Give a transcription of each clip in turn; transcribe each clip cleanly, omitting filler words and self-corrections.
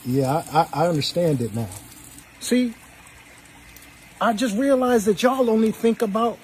Yeah, I understand it now. See, I just realized that y'all only think about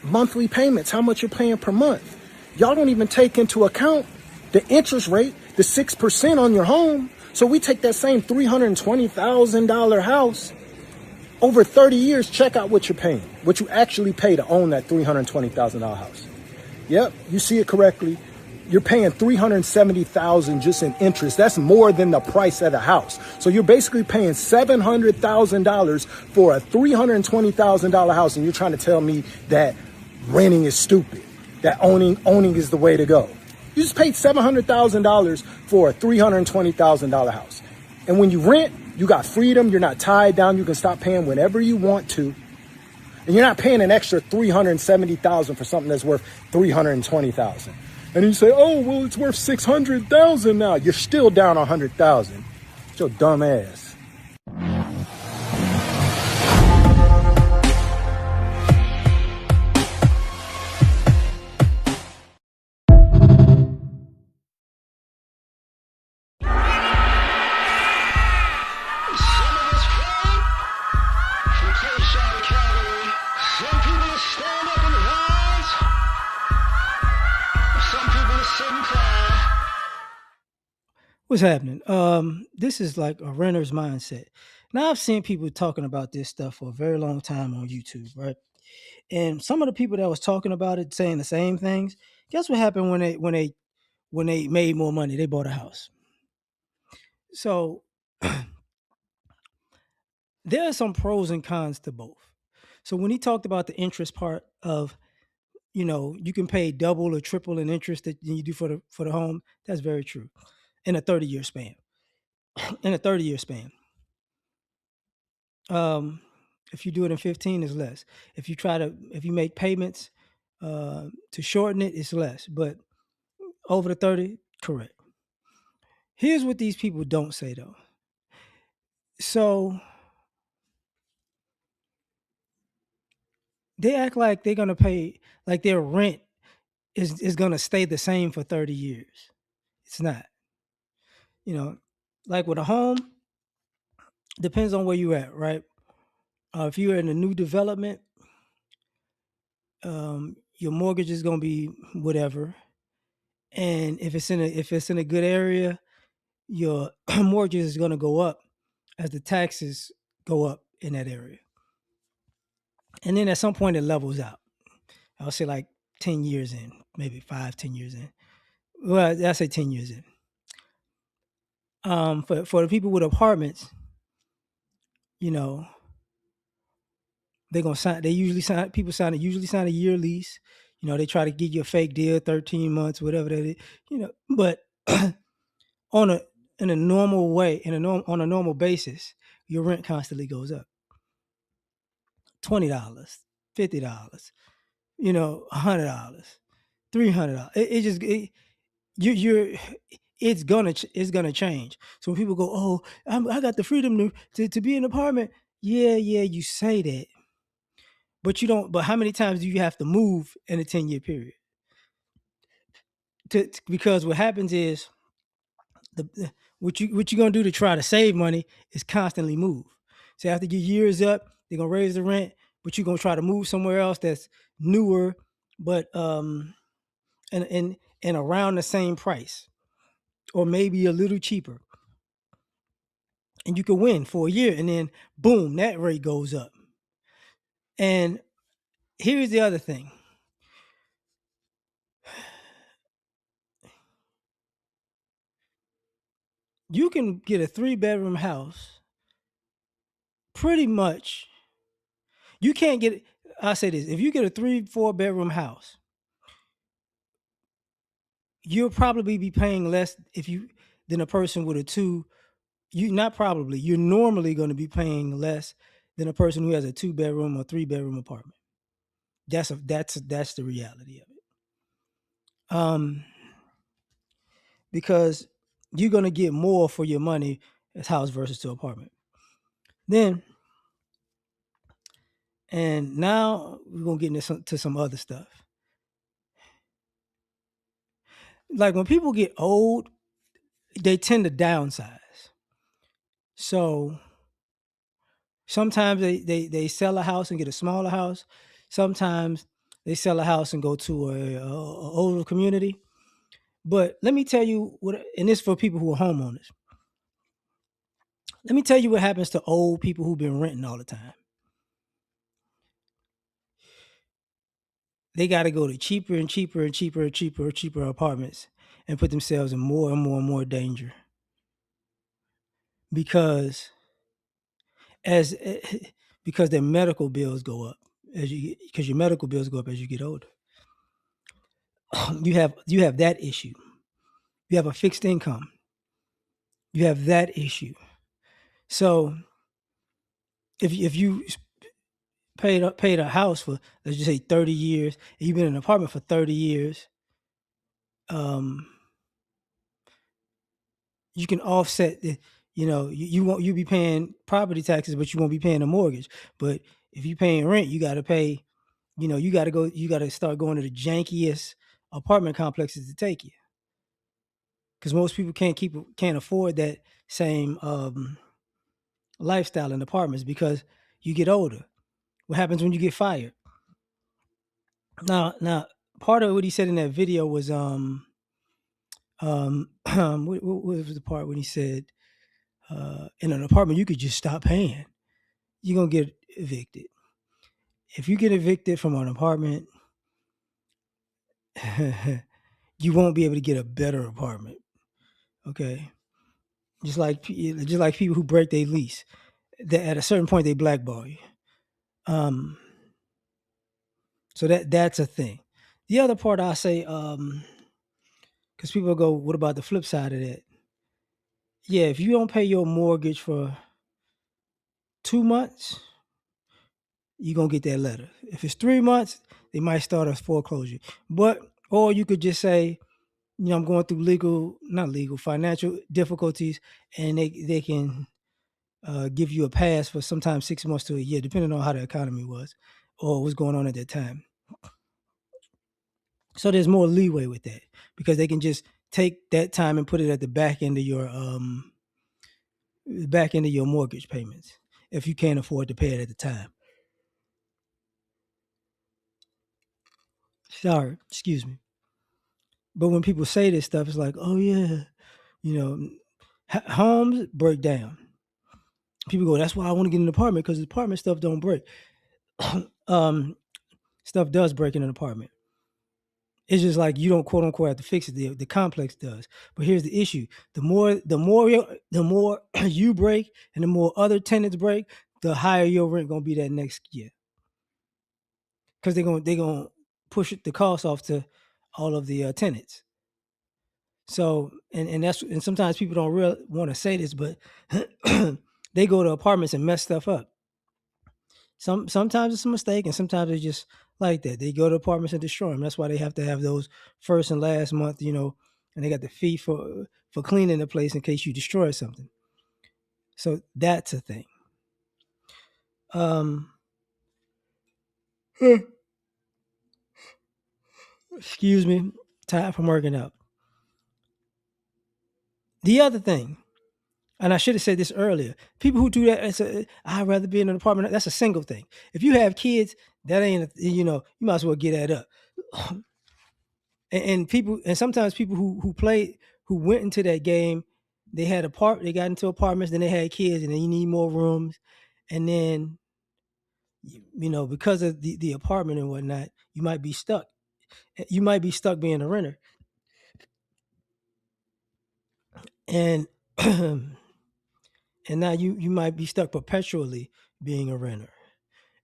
monthly payments, how much you're paying per month. Y'all don't even take into account the interest rate, the 6% on your home. So we take that same $320,000 house over 30 years, check out what you're paying, what you actually pay to own that $320,000 house. Yep, you see it correctly. You're paying $370,000 just in interest. That's more than the price of the house. So you're basically paying $700,000 for a $320,000 house, and you're trying to tell me that renting is stupid, that owning is the way to go. You just paid $700,000 for a $320,000 house. And when you rent, you got freedom. You're not tied down. You can stop paying whenever you want to. And you're not paying an extra $370,000 for something that's worth $320,000. And you say, oh, well, it's worth $600,000 now. You're still down $100,000. It's your dumb ass. What's happening? This is like a renter's mindset. Now I've seen people talking about this stuff for a very long time on YouTube, right? And some of the people that was talking about it saying the same things. Guess what happened when they made more money? They bought a house. So there are some pros and cons to both. So when he talked about the interest part of, you can pay double or triple in interest that you do for the home, that's very true in a 30-year span. In a 30-year span. Um, if you do it in 15, it's less. If you make payments to shorten it, it's less. But over the 30, correct. Here's what these people don't say though. So they act like they're gonna pay, like their rent is gonna stay the same for 30 years. It's not. You know, like with a home, depends on where you're at, right? If you're in a new development, your mortgage is gonna be whatever. And if it's in a good area, your mortgage is going to go up as the taxes go up in that area. And then at some point it levels out. I'll say like 10 years in, maybe 5, 10 years in. Well, I say 10 years in. For the people with apartments, you know, they're gonna sign. They usually sign. People sign. Usually sign a year lease. They try to get you a fake deal, 13 months, whatever that is. But on a in a normal way, on a normal basis, your rent constantly goes up. $20, $50, $100, $300. It just you're it's gonna change. So when people go, oh, I got the freedom to be in an apartment. Yeah, you say that, but you don't. But how many times do you have to move in a 10-year period? Because what happens is what you're gonna do to try to save money is constantly move. So after your year is up, they're gonna raise the rent, but you're gonna try to move somewhere else that's newer, but and around the same price, or maybe a little cheaper, and you can win for a year, and then boom, that rate goes up. And here's the other thing: you can get a 3-bedroom house pretty much. You can't get. I say this: if you get a 3, 4 bedroom house, you'll probably be paying less if you than a person with a two. You not probably. You're normally going to be paying less than a person who has a 2-bedroom or 3-bedroom apartment. That's the reality of it. Because you're going to get more for your money as house versus to apartment. Then and now we're gonna get into some other stuff. Like when people get old, they tend to downsize. So sometimes they sell a house and get a smaller house. Sometimes they sell a house and go to a older community. But let me tell you what, and this for people who are homeowners. Let me tell you what happens to old people who've been renting all the time. They got to go to cheaper and cheaper and cheaper and cheaper and cheaper apartments and put themselves in more and more and more danger because as because their medical bills go up as because your medical bills go up as you get older. You have that issue. You have a fixed income. You have that issue. So if you paid a house for, let's just say, 30 years, and you've been in an apartment for 30 years, um, you can offset the, you won't, you be paying property taxes, but you won't be paying a mortgage. But if you're paying rent, you got to pay, you got to you got to start going to the jankiest apartment complexes to take you. Because most people can't afford that same lifestyle in apartments because you get older. What happens when you get fired? Now, part of what he said in that video was what was the part when he said in an apartment you could just stop paying, you're gonna get evicted. If you get evicted from an apartment, you won't be able to get a better apartment. Okay, just like people who break their lease, that at a certain point they blackball you. Um, so that's a thing. The other part I say, because people go, what about the flip side of that? Yeah, if you don't pay your mortgage for 2 months, you're gonna get that letter. If it's 3 months, they might start a foreclosure. But or you could just say, I'm going through not legal, financial difficulties, and they can give you a pass for sometimes 6 months to a year, depending on how the economy was or what's going on at that time. So there's more leeway with that because they can just take that time and put it at the back end of your mortgage payments if you can't afford to pay it at the time. Sorry, excuse me. But when people say this stuff, it's like, oh yeah, you know, homes break down. People go, that's why I want to get an apartment because the apartment stuff don't break. um, Stuff does break in an apartment. It's just like you don't quote unquote have to fix it. The complex does. But here's the issue: the more you break, and the more other tenants break, the higher your rent gonna be that next year because they're gonna push the cost off to all of the tenants. So and sometimes people don't really want to say this, but they go to apartments and mess stuff up. Sometimes it's a mistake, and sometimes it's just like that. They go to apartments and destroy them. That's why they have to have those first and last month, and they got the fee for cleaning the place in case you destroy something. So that's a thing. Um, excuse me, time from working out. The other thing, and I should have said this earlier. People who do that, I'd rather be in an apartment. That's a single thing. If you have kids, that ain't, you might as well get that up. And people, and sometimes people who went into that game, they got into apartments, then they had kids, and then you need more rooms, and then because of the apartment and whatnot, you might be stuck. You might be stuck being a renter, and and now you might be stuck perpetually being a renter,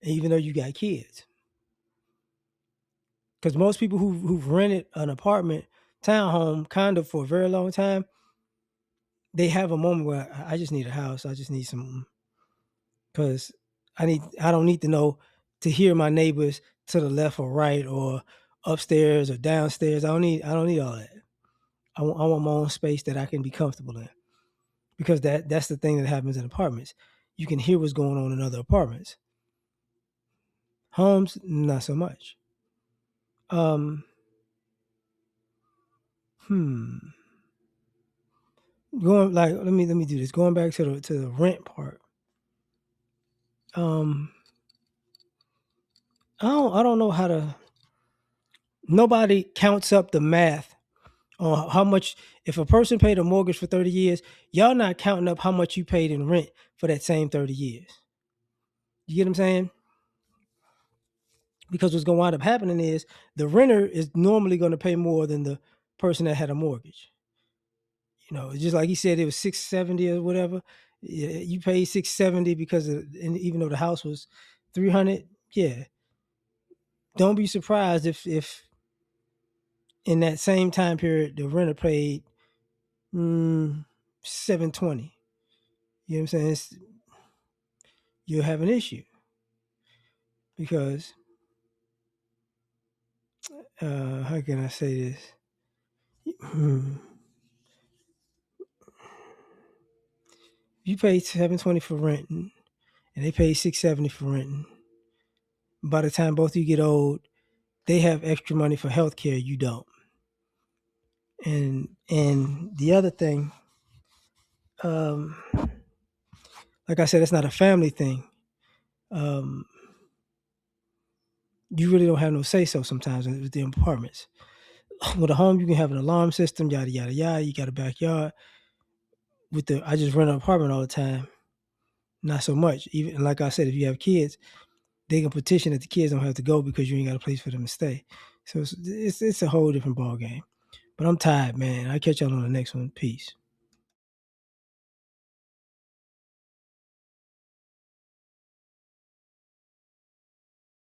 even though you got kids. Because most people who've rented an apartment, townhome, condo for a very long time, they have a moment where I just need a house. I just need some, because I don't need to know to hear my neighbors to the left or right or upstairs or downstairs. I don't need all that. I want my own space that I can be comfortable in, because that's the thing that happens in apartments. You can hear what's going on in other apartments. Homes, not so much. Um, hmm. going like let me do this. Going back to the rent part. I don't know how to. Nobody counts up the math on how much. If a person paid a mortgage for 30 years, y'all not counting up how much you paid in rent for that same 30 years. You get what I'm saying? Because what's going to wind up happening is the renter is normally going to pay more than the person that had a mortgage. You know, just like he said, it was 670 or whatever. Yeah, you paid 670 because and even though the house was 300, yeah. Don't be surprised if in that same time period the renter paid 720. You know what I'm saying? You'll have an issue because how can I say this? You pay 720 for renting, and they pay 670 for renting. By the time both of you get old, they have extra money for health care. You don't. And the other thing, like I said, it's not a family thing. You really don't have no say so sometimes with the apartments. With a home, you can have an alarm system, yada yada yada. You got a backyard. I just rent an apartment all the time. Not so much. Even like I said, if you have kids, they can petition that the kids don't have to go because you ain't got a place for them to stay. So it's a whole different ball game. But I'm tired, man. I'll catch y'all on the next one. Peace.